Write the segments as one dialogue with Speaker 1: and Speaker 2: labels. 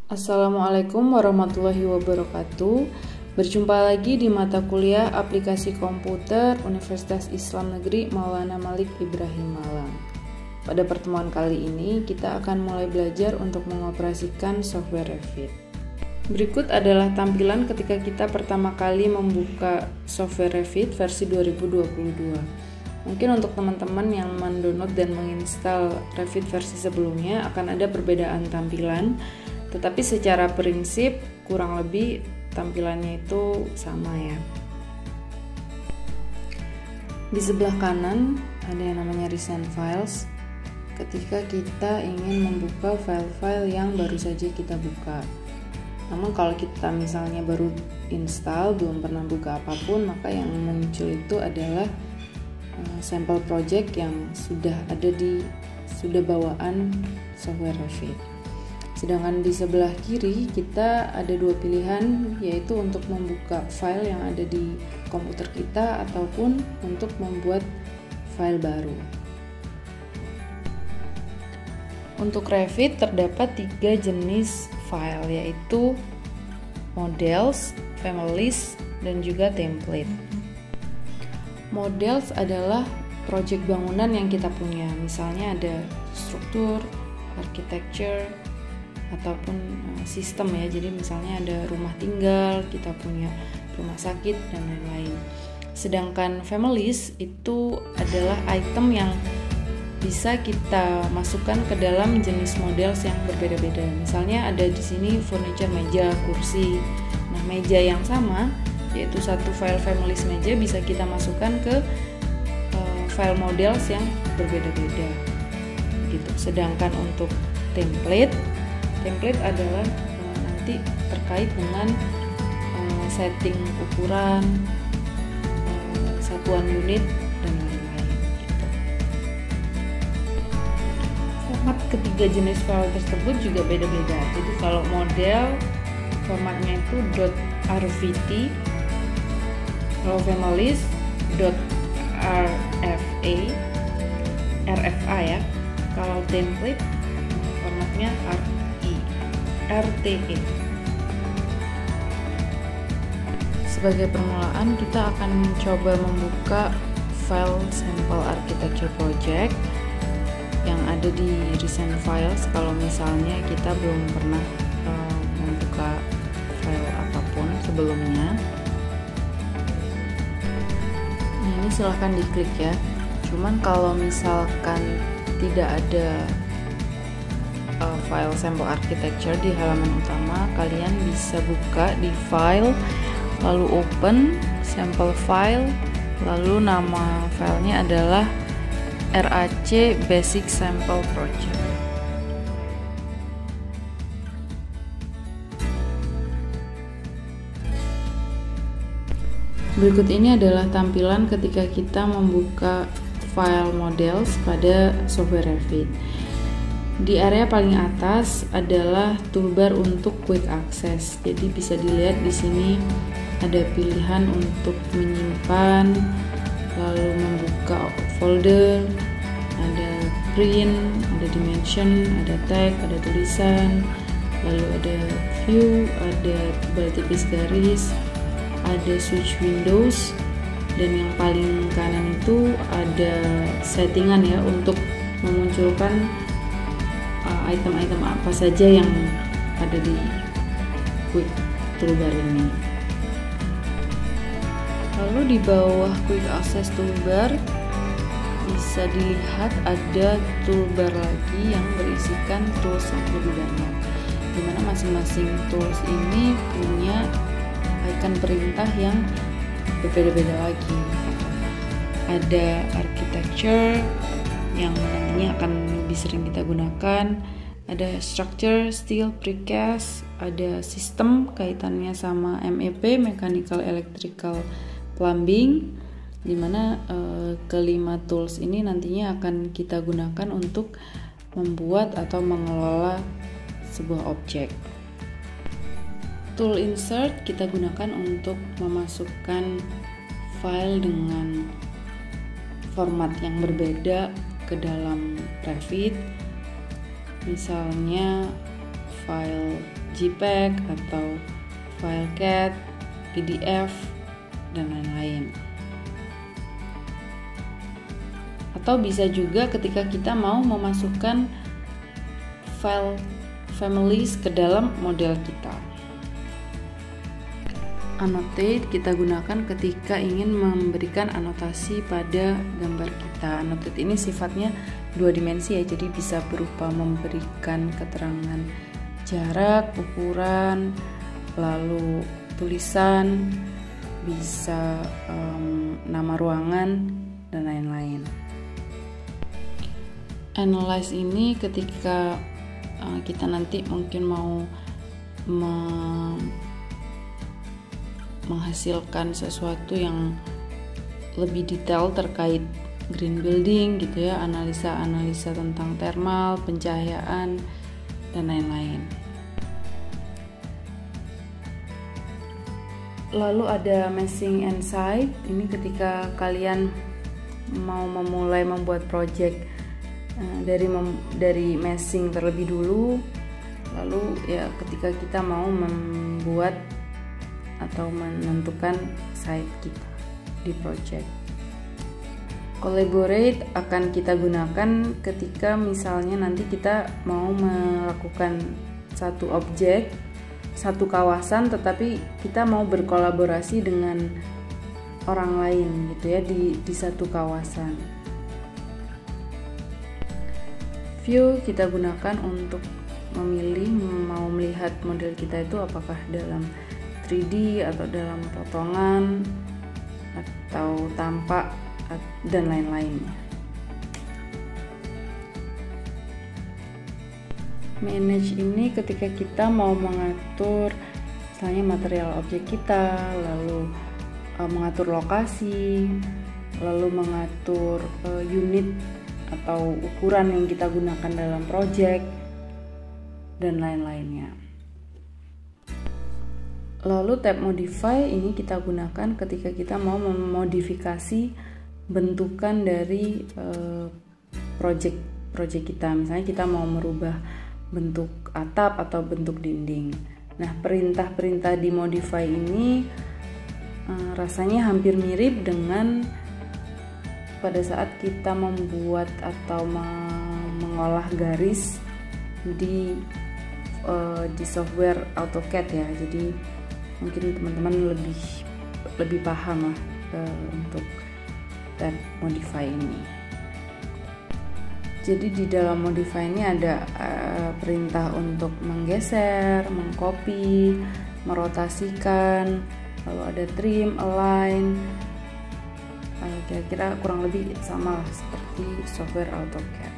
Speaker 1: Assalamualaikum warahmatullahi wabarakatuh. Berjumpa lagi di mata kuliah Aplikasi Komputer Universitas Islam Negeri Maulana Malik Ibrahim Malang. Pada pertemuan kali ini kita akan mulai belajar untuk mengoperasikan software Revit. Berikut adalah tampilan ketika kita pertama kali membuka software Revit versi 2022. Mungkin untuk teman-teman yang mendownload dan menginstal Revit versi sebelumnya akan ada perbedaan tampilan. Tetapi secara prinsip kurang lebih tampilannya itu sama ya. Di sebelah kanan ada yang namanya Recent Files. Ketika kita ingin membuka file-file yang baru saja kita buka. Namun kalau kita misalnya baru install, belum pernah buka apapun, maka yang muncul itu adalah sampel project yang sudah bawaan software Revit. Sedangkan di sebelah kiri kita ada dua pilihan, yaitu untuk membuka file yang ada di komputer kita ataupun untuk membuat file baru. Untuk Revit terdapat 3 jenis file, yaitu models, families, dan juga template. Models adalah project bangunan yang kita punya, misalnya ada struktur, architecture, ataupun sistem ya. Jadi misalnya ada rumah tinggal, kita punya rumah sakit dan lain-lain. Sedangkan families itu adalah item yang bisa kita masukkan ke dalam jenis models yang berbeda-beda. Misalnya ada di sini furniture, meja, kursi. Nah, meja yang sama yaitu satu file families meja bisa kita masukkan ke file models yang berbeda-beda. Gitu. Sedangkan untuk template adalah nanti terkait dengan setting ukuran, satuan unit, dan lain-lain. Gitu. Format ketiga jenis file tersebut juga beda-beda. Jadi kalau model formatnya itu .rvt, kalau families .rfa ya. Kalau template formatnya RTE. Sebagai permulaan kita akan mencoba membuka file sampel architecture project yang ada di recent files kalau misalnya kita belum pernah membuka file apapun sebelumnya. Nah, ini silahkan diklik ya. Cuman kalau misalkan tidak ada file sampel architecture di halaman utama, kalian bisa buka di file, lalu open sampel file, lalu nama filenya adalah RAC Basic Sample Project. Berikut ini adalah tampilan ketika kita membuka file models pada software Revit. Di area paling atas adalah toolbar untuk quick access. Jadi bisa dilihat di sini ada pilihan untuk menyimpan, lalu membuka folder, ada print, ada dimension, ada tag, ada tulisan, lalu ada view, ada tebal tipis garis, ada switch windows, dan yang paling kanan itu ada settingan ya untuk memunculkan item-item apa saja yang ada di quick toolbar ini. Lalu di bawah quick access toolbar bisa dilihat ada toolbar lagi yang berisikan tools yang lebih banyak, dimana masing-masing tools ini punya icon perintah yang berbeda-beda lagi. Ada architecture yang nantinya akan lebih sering kita gunakan, ada structure, steel, precast, ada sistem kaitannya sama MEP, mechanical, electrical, plumbing, dimana kelima tools ini nantinya akan kita gunakan untuk membuat atau mengelola sebuah objek. Tool insert kita gunakan untuk memasukkan file dengan format yang berbeda ke dalam Revit. Misalnya file JPEG atau file CAD, PDF, dan lain-lain. Atau bisa juga ketika kita mau memasukkan file families ke dalam model kita. Annotate kita gunakan ketika ingin memberikan anotasi pada gambar kita. Annotate ini sifatnya dua dimensi ya, jadi bisa berupa memberikan keterangan jarak, ukuran, lalu tulisan, bisa nama ruangan, dan lain-lain. Analyze ini ketika kita nanti mungkin mau menghasilkan sesuatu yang lebih detail terkait green building gitu ya, analisa tentang thermal, pencahayaan, dan lain-lain. Lalu ada Massing and Site, ini ketika kalian mau memulai membuat project dari massing terlebih dulu, lalu ya ketika kita mau membuat atau menentukan site kita di project. Collaborate akan kita gunakan ketika misalnya nanti kita mau melakukan satu objek, satu kawasan, tetapi kita mau berkolaborasi dengan orang lain gitu ya di satu kawasan. View kita gunakan untuk memilih mau melihat model kita itu apakah dalam 3D atau dalam potongan atau tampak dan lain-lainnya. Manage ini ketika kita mau mengatur misalnya material objek kita, lalu mengatur lokasi, lalu mengatur unit atau ukuran yang kita gunakan dalam project, dan lain-lainnya. Lalu tab modify ini kita gunakan ketika kita mau memodifikasi bentukan dari project kita. Misalnya kita mau merubah bentuk atap atau bentuk dinding. Nah, perintah-perintah di modify ini rasanya hampir mirip dengan pada saat kita membuat atau mengolah garis di software AutoCAD ya. Jadi mungkin teman-teman lebih paham lah untuk tab modify ini. Jadi di dalam modify ini ada perintah untuk menggeser, mengcopy, merotasikan, lalu ada trim, align, kira-kira kurang lebih sama lah seperti software AutoCAD.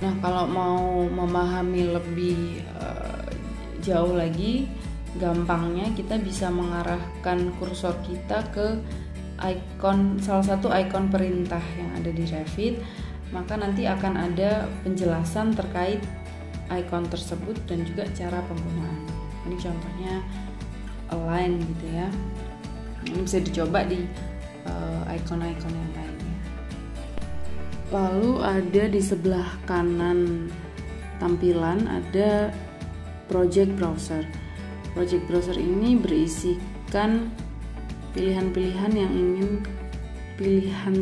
Speaker 1: Nah, kalau mau memahami lebih jauh lagi, gampangnya kita bisa mengarahkan kursor kita ke salah satu ikon perintah yang ada di Revit, maka nanti akan ada penjelasan terkait ikon tersebut dan juga cara penggunaan. Ini contohnya align gitu ya. Ini bisa dicoba di ikon-ikon yang lainnya. Lalu ada di sebelah kanan tampilan ada Project Browser. Project Browser ini berisikan pilihan-pilihan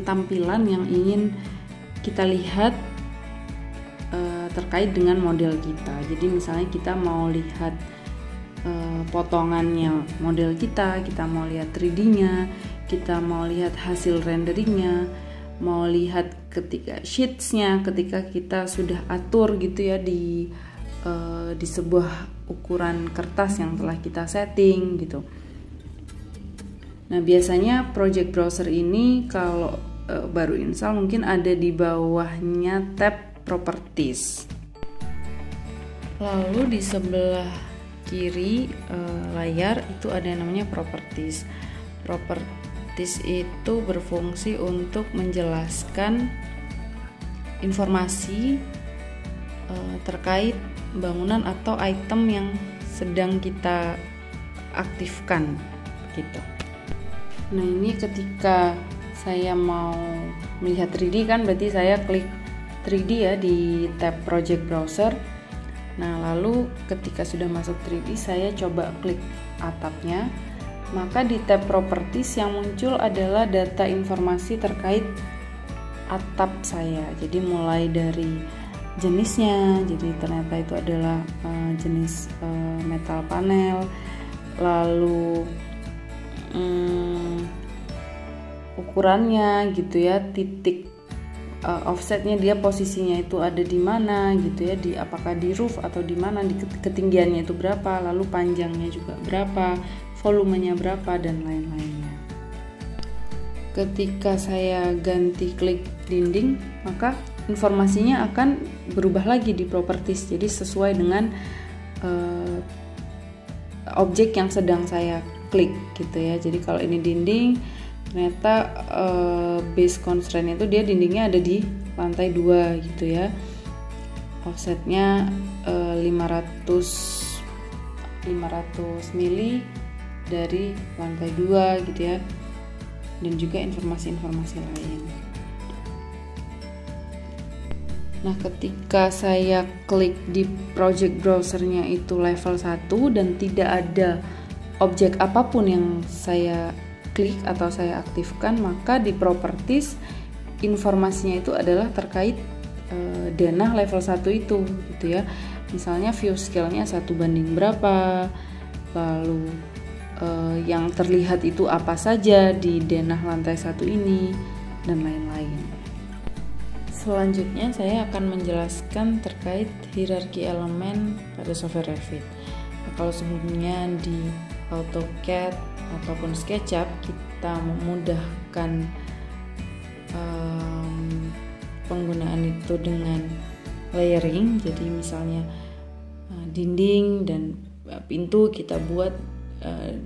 Speaker 1: tampilan yang ingin kita lihat terkait dengan model kita. Jadi misalnya kita mau lihat potongannya model kita mau lihat 3D-nya, kita mau lihat hasil renderingnya, mau lihat ketika sheetsnya, ketika kita sudah atur gitu ya di sebuah ukuran kertas yang telah kita setting gitu. Nah, biasanya project browser ini kalau baru install mungkin ada di bawahnya tab properties. Lalu di sebelah kiri layar itu ada yang namanya properties. Properties itu berfungsi untuk menjelaskan informasi terkait bangunan atau item yang sedang kita aktifkan gitu. Nah, ini ketika saya mau melihat 3D kan berarti saya klik 3D ya di tab project browser. Nah, lalu ketika sudah masuk 3D saya coba klik atapnya, maka di tab properties yang muncul adalah data informasi terkait atap saya. Jadi mulai dari jenisnya, jadi ternyata itu adalah jenis metal panel, lalu ukurannya gitu ya, titik offsetnya dia posisinya itu ada di mana gitu ya, di apakah di roof atau di mana, di ketinggiannya itu berapa, lalu panjangnya juga berapa, volumenya berapa dan lain-lainnya. Ketika saya ganti klik dinding, maka informasinya akan berubah lagi di properties, jadi sesuai dengan objek yang sedang saya klik gitu ya. Jadi kalau ini dinding, ternyata base constraint itu dia dindingnya ada di lantai 2 gitu ya, offsetnya 500 mili dari lantai 2 gitu ya, dan juga informasi-informasi lain. Nah, ketika saya klik di project browsernya itu level 1 dan tidak ada objek apapun yang saya klik atau saya aktifkan, maka di properties informasinya itu adalah terkait denah level 1 itu gitu ya. Misalnya view scale-nya 1 banding berapa, lalu yang terlihat itu apa saja di denah lantai 1 ini, dan lain-lain. Selanjutnya saya akan menjelaskan terkait hierarki elemen pada software Revit. Nah, kalau sebelumnya di AutoCAD ataupun SketchUp kita memudahkan penggunaan itu dengan layering, jadi misalnya dinding dan pintu kita buat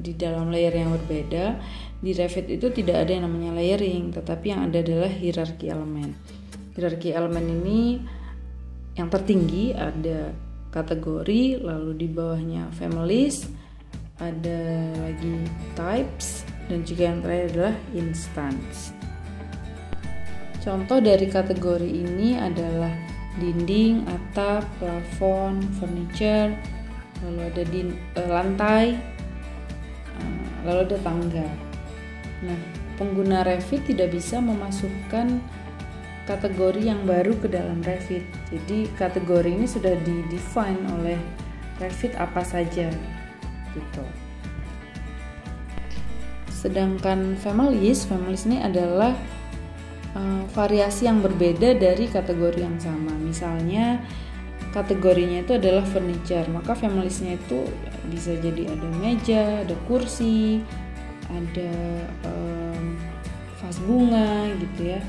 Speaker 1: di dalam layer yang berbeda. Di Revit itu tidak ada yang namanya layering, tetapi yang ada adalah hierarki elemen. Hierarki elemen ini yang tertinggi ada kategori, lalu di bawahnya families, ada lagi types, dan juga yang terakhir adalah instance. Contoh dari kategori ini adalah dinding, atap, plafon, furniture, lalu ada lantai, lalu ada tangga. Nah, pengguna Revit tidak bisa memasukkan kategori yang baru ke dalam Revit. Jadi kategori ini sudah di-define oleh Revit apa saja gitu. Sedangkan families ini adalah variasi yang berbeda dari kategori yang sama. Misalnya kategorinya itu adalah furniture, maka familiesnya itu bisa jadi ada meja, ada kursi, ada vas bunga gitu ya,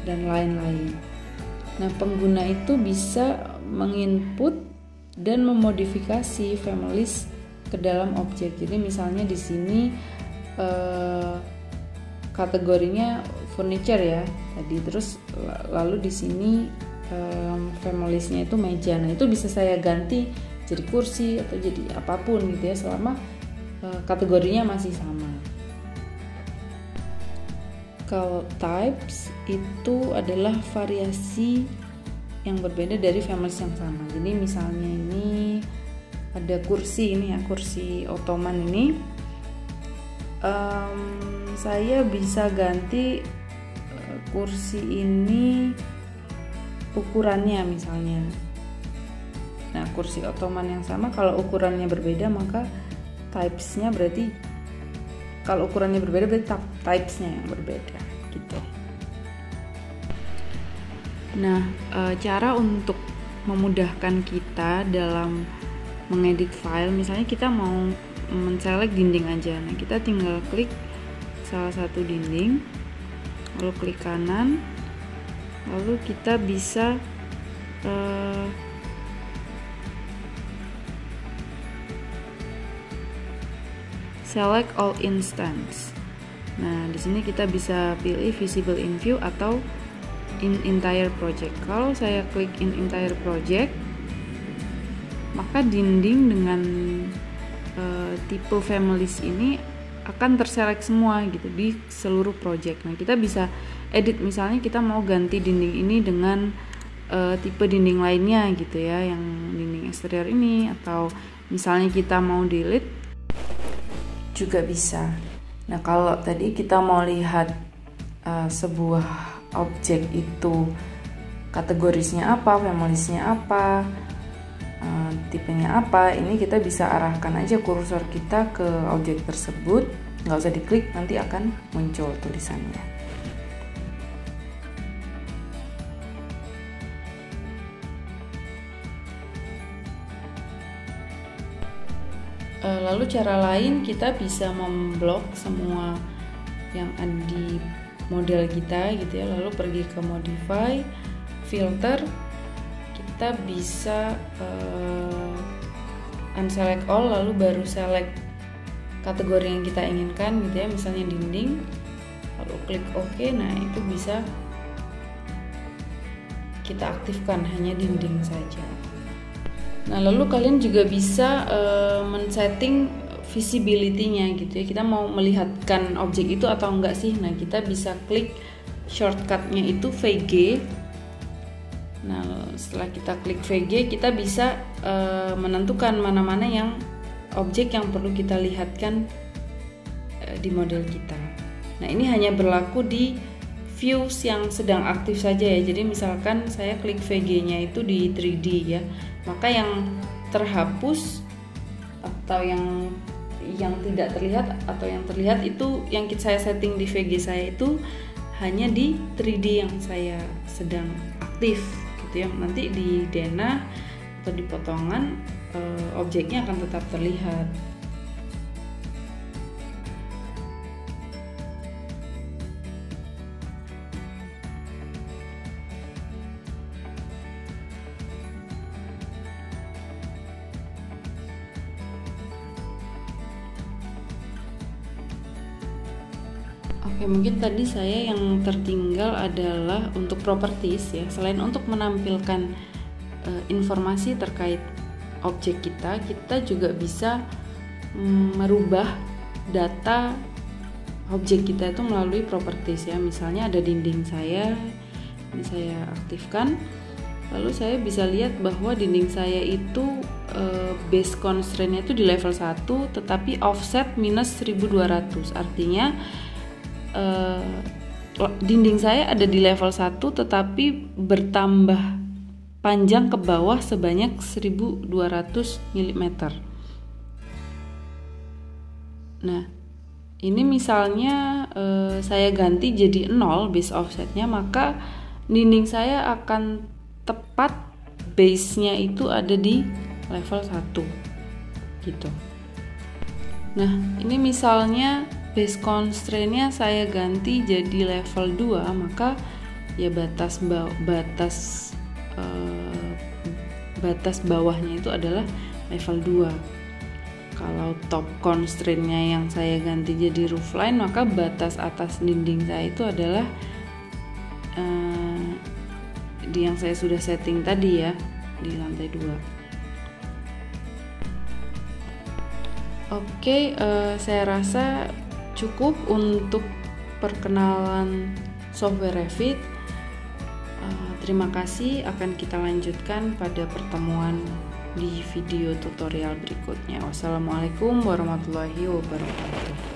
Speaker 1: dan lain-lain. Nah, pengguna itu bisa menginput dan memodifikasi families ke dalam objek. Jadi misalnya di sini kategorinya furniture ya tadi, terus lalu di sini familiesnya itu meja. Nah, itu bisa saya ganti jadi kursi atau jadi apapun gitu ya, selama kategorinya masih sama. Kalau types itu adalah variasi yang berbeda dari families yang sama. Jadi misalnya ini ada kursi ini ya, kursi Ottoman ini, saya bisa ganti kursi ini ukurannya misalnya. Nah, kursi Ottoman yang sama kalau ukurannya berbeda maka types-nya berarti kalau ukurannya berbeda berarti types-nya yang berbeda gitu. Nah, cara untuk memudahkan kita dalam mengedit file, misalnya kita mau men-select dinding aja. Nah, kita tinggal klik salah satu dinding, lalu klik kanan, lalu kita bisa select all instance. Nah, di sini kita bisa pilih visible in view atau in entire project. Kalau saya klik in entire project, maka dinding dengan tipe families ini akan terselect semua gitu di seluruh project. Nah, kita bisa edit, misalnya kita mau ganti dinding ini dengan tipe dinding lainnya gitu ya, yang dinding eksterior ini, atau misalnya kita mau delete juga bisa. Nah, kalau tadi kita mau lihat sebuah objek itu kategorisnya apa, familiesnya apa, tipenya apa, ini kita bisa arahkan aja kursor kita ke objek tersebut, nggak usah diklik, nanti akan muncul tulisannya. Lalu cara lain kita bisa memblok semua yang ada di model kita gitu ya, lalu pergi ke modify, filter, kita bisa unselect all, lalu baru select kategori yang kita inginkan gitu ya, misalnya dinding, lalu klik OK. Nah, itu bisa kita aktifkan hanya dinding saja. Nah, lalu kalian juga bisa men-setting visibility-nya gitu ya, kita mau melihatkan objek itu atau enggak sih. Nah, kita bisa klik shortcut-nya itu VG. Nah, setelah kita klik VG, kita bisa menentukan mana-mana yang objek yang perlu kita lihatkan di model kita. Nah, ini hanya berlaku di views yang sedang aktif saja ya. Jadi misalkan saya klik VG-nya itu di 3D ya, maka yang terhapus atau yang tidak terlihat atau yang terlihat itu yang saya setting di VG saya itu hanya di 3D yang saya sedang aktif gitu ya. Nanti di denah atau di potongan objeknya akan tetap terlihat. Oke, mungkin tadi saya yang tertinggal adalah untuk properties ya. Selain untuk menampilkan informasi terkait objek kita juga bisa merubah data objek kita itu melalui properties ya. Misalnya ada dinding saya, ini saya aktifkan. Lalu saya bisa lihat bahwa dinding saya itu base constraint-nya itu di level 1 tetapi offset minus 1200. Artinya dinding saya ada di level 1 tetapi bertambah panjang ke bawah sebanyak 1200 mm. Nah, ini misalnya saya ganti jadi 0 base offsetnya, maka dinding saya akan tepat base-nya itu ada di level 1 gitu. Nah, ini misalnya base constraint-nya saya ganti jadi level 2, maka ya batas bawahnya itu adalah level 2. Kalau top constraint-nya yang saya ganti jadi roofline, maka batas atas dinding saya itu adalah di yang saya sudah setting tadi ya, di lantai 2. Oke, saya rasa cukup untuk perkenalan software Revit. Terima kasih, akan kita lanjutkan pada pertemuan di video tutorial berikutnya. Wassalamualaikum warahmatullahi wabarakatuh.